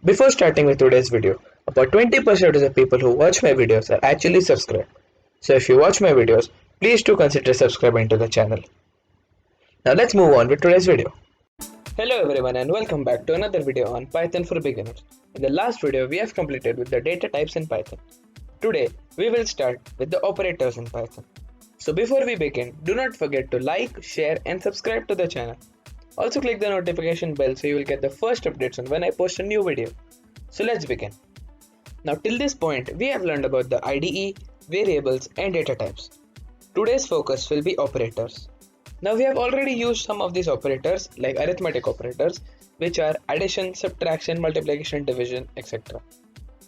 Before starting with today's video, about 20% of the people who watch my videos are actually subscribed. So if you watch my videos, please do consider subscribing to the channel. Now let's move on with today's video. Hello everyone and welcome back to another video on Python for beginners. In the last video we have completed with the data types in Python. Today we will start with the operators in Python. So before we begin, do not forget to like, share and subscribe to the channel. Also click the notification bell so you will get the first updates on when I post a new video. So let's begin. Now till this point we have learned about the IDE, variables and data types. Today's focus will be operators. Now we have already used some of these operators like arithmetic operators, which are addition, subtraction, multiplication, division, etc.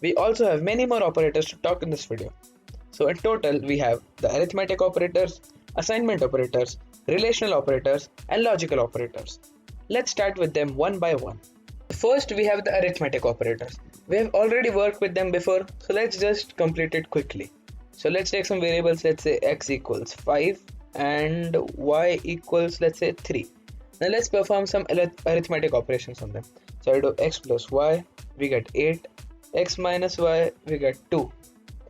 We also have many more operators to talk in this video. So in total we have the arithmetic operators, assignment operators, relational operators and logical operators. Let's start with them one by one. First we have the arithmetic operators. We have already worked with them before, so let's just complete it quickly. So let's take some variables. Let's say x equals 5 and y equals, let's say, 3. Now let's perform some arithmetic operations on them. So I do x plus y, we get 8, x minus y, we get 2,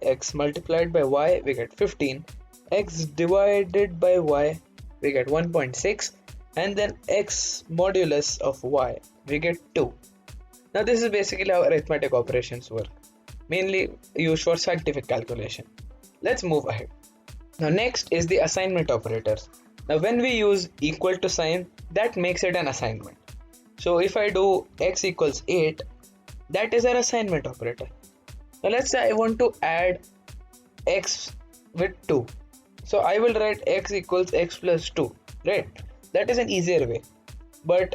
x multiplied by y, we get 15, x divided by y, we get 1.6, and then x modulus of y, we get 2. Now this is basically how arithmetic operations work, mainly used for scientific calculation. Let's move ahead. Now next is the assignment operators. Now when we use equal to sign, that makes it an assignment. So if I do x equals 8, that is an assignment operator. Now let's say I want to add x with 2. So I will write x equals x plus 2, right? That is an easier way. But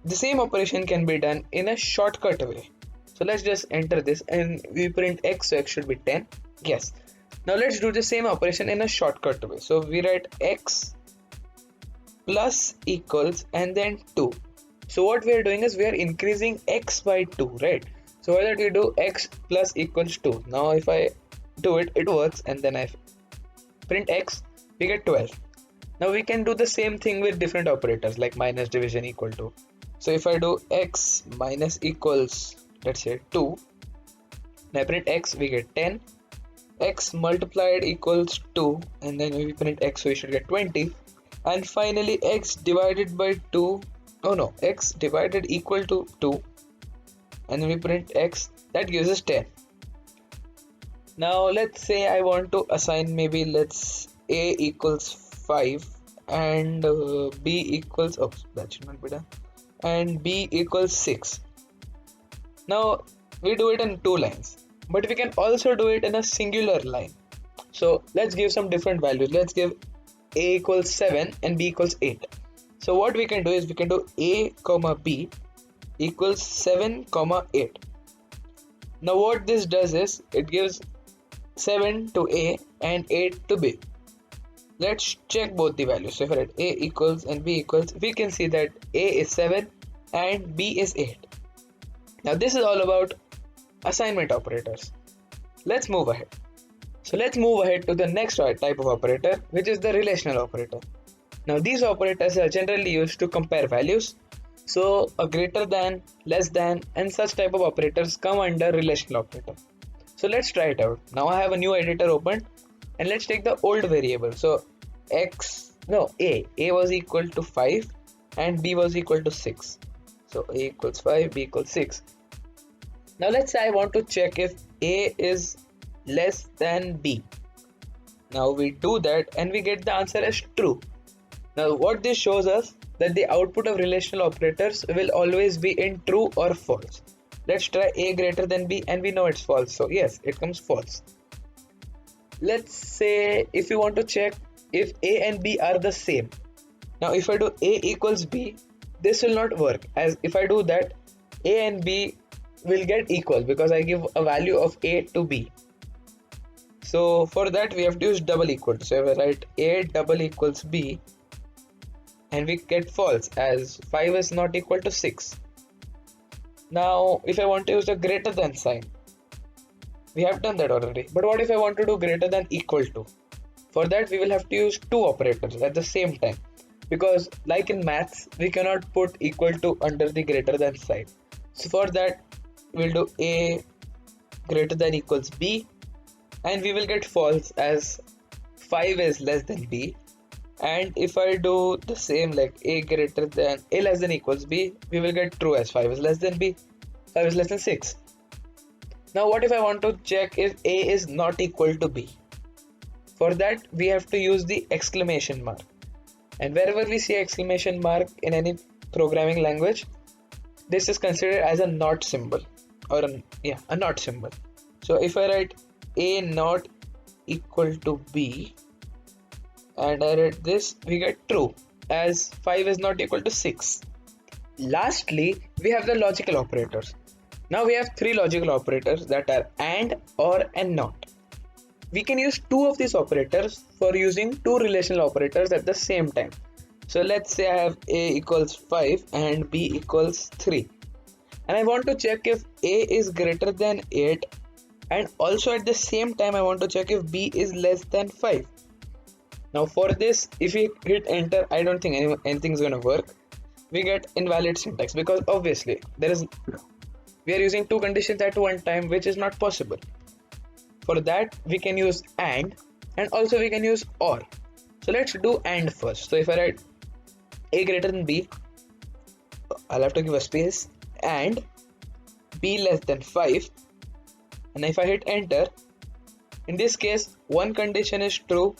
the same operation can be done in a shortcut way. So let's just enter this and we print x, so x should be 10. Yes. Now let's do the same operation in a shortcut way. So we write x plus equals and then 2. So what we are doing is we are increasing x by 2, right? So why don't we do x plus equals 2. Now if I do it, it works, and then I print x, we get 12. Now we can do the same thing with different operators like minus, division, equal to. So if I do x minus equals, let's say 2, and I print x, we get 10. X multiplied equals 2, and then we print x, so we should get 20. And finally x divided by 2, oh no, x divided equal to 2, and then we print x, that gives us 10. Now let's say I want to assign, maybe let's a equals 5 and b equals, oh that should not be done, and b equals 6. Now we do it in 2 lines, but we can also do it in a singular line. So let's give some different values. Let's give a equals 7 and b equals 8. So what we can do is we can do a comma b equals 7 comma 8. Now what this does is it gives 7 to a and 8 to b. Let's check both the values. So if I write a equals and b equals, we can see that a is 7 and b is 8. Now this is all about assignment operators. Let's move ahead. So let's move ahead to the next type of operator, which is the relational operator. Now these operators are generally used to compare values. So a greater than, less than and such type of operators come under relational operator. So let's try it out. Now I have a new editor opened and let's take the old variable. So a was equal to 5 and b was equal to 6. So a equals 5, b equals 6. Now let's say I want to check if a is less than b. Now we do that and we get the answer as true. Now what this shows us, that the output of relational operators will always be in true or false. Let's try a greater than b and we know it's false. So yes, it comes false. Let's say if you want to check if a and b are the same. Now if I do a equals b, this will not work, as if I do that, a and b will get equal because I give a value of a to b. So for that we have to use double equal to. So if I write a double equals b, and we get false as 5 is not equal to 6. Now if I want to use a greater than sign, we have done that already. But what if I want to do greater than equal to? For that we will have to use two operators at the same time. because like in maths we cannot put equal to under the greater than sign. So for that, we'll do A greater than equals B, and we will get false as 5 is less than B. And if I do the same, like A greater than A less than equals B, we will get true as 5 is less than B. 5 is less than 6. Now what if I want to check if A is not equal to B? For that, we have to use the exclamation mark. And wherever we see exclamation mark in any programming language, this is considered as a not symbol, or a not symbol. So if I write A not equal to B and I write this, we get true as 5 is not equal to 6. Lastly, we have the logical operators. Now we have three logical operators, that are AND, OR and NOT. We can use two of these operators for using two relational operators at the same time. So let's say I have A equals 5 and B equals 3. And I want to check if A is greater than 8, and also at the same time I want to check if B is less than 5. Now for this, if we hit enter, I don't think anything is going to work. We get invalid syntax because obviously we are using two conditions at one time, which is not possible. For that, we can use AND, and also we can use OR. So let's do AND first. So if I write A greater than B, I'll have to give a space, and B less than 5, and if I hit enter, in this case one condition is true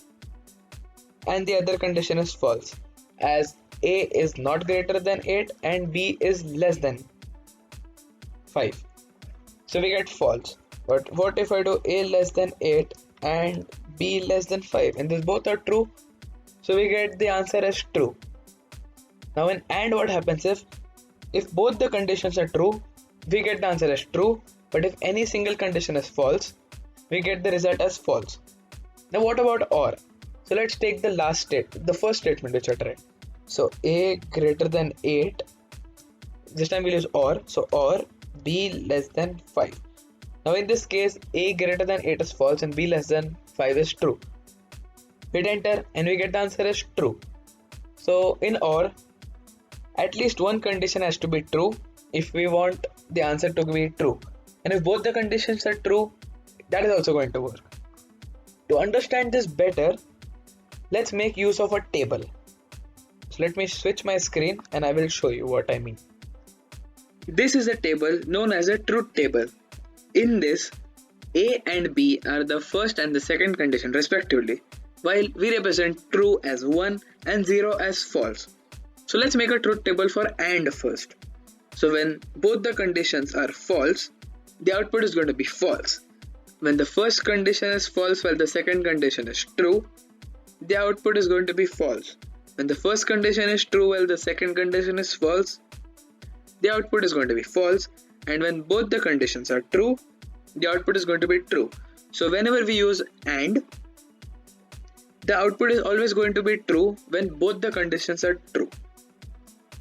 and the other condition is false, as A is not greater than 8 and B is less than 5. So we get false. But what if I do A less than 8 and B less than 5, and these both are true, so we get the answer as true. Now in AND, what happens if both the conditions are true, we get the answer as true, but if any single condition is false, we get the result as false. Now what about OR? So let's take the first statement which I tried. So A greater than 8, this time we'll use OR, so OR B less than 5. Now in this case, A greater than 8 is false and B less than 5 is true. Hit enter and we get the answer as true. So in OR, at least one condition has to be true if we want the answer to be true. And if both the conditions are true, that is also going to work. To understand this better, let's make use of a table. So let me switch my screen and I will show you what I mean. This is a table known as a truth table. In this, A and B are the first and the second condition respectively, while we represent true as 1 and 0 as false. So let's make a truth table for AND first. So when both the conditions are false, the output is going to be false. When the first condition is false while the second condition is true, the output is going to be false. When the first condition is true while the second condition is false, the output is going to be false. And when both the conditions are true, the output is going to be true. So whenever we use AND, the output is always going to be true when both the conditions are true.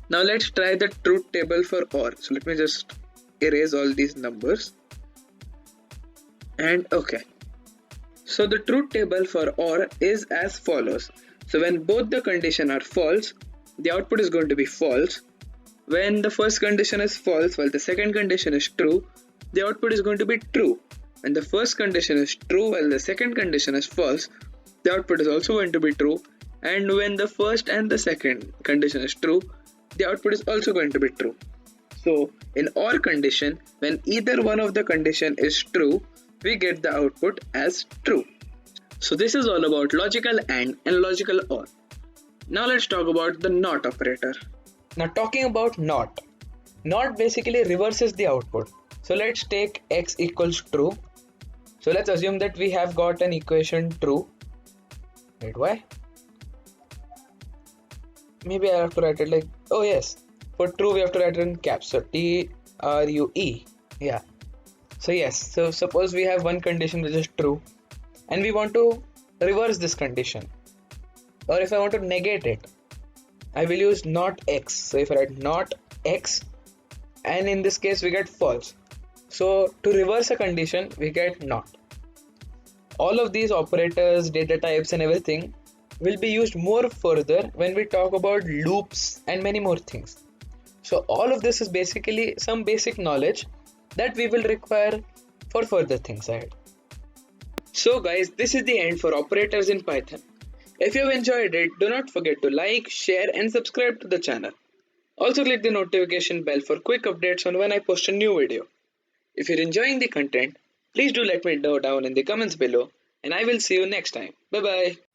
Now let's try the truth table for OR. So let me just erase all these numbers. And okay. So the truth table for OR is as follows. So when both the conditions are false, the output is going to be false. When the first condition is false while the second condition is true, the output is going to be true. When the first condition is true while the second condition is false, the output is also going to be true. And when the first and the second condition is true, the output is also going to be true. So in OR condition, when either one of the condition is true, we get the output as true. So this is all about logical AND and logical OR. Now let's talk about the NOT operator. Now talking about NOT basically reverses the output. So let's take x equals true. So let's assume that we have got an equation true. Wait, why? Maybe I have to write it like, oh yes, for true we have to write it in caps. So TRUE, yeah. So yes, so suppose we have one condition which is true and we want to reverse this condition, or if I want to negate it, I will use not x. So if I write not x, and in this case we get false. So to reverse a condition, we get not. All of these operators, data types and everything will be used more further when we talk about loops and many more things. So all of this is basically some basic knowledge that we will require for further things ahead. So guys, this is the end for operators in Python. If you have enjoyed it, do not forget to like, share and subscribe to the channel. Also click the notification bell for quick updates on when I post a new video. If you're enjoying the content, please do let me know down in the comments below and I will see you next time. Bye bye.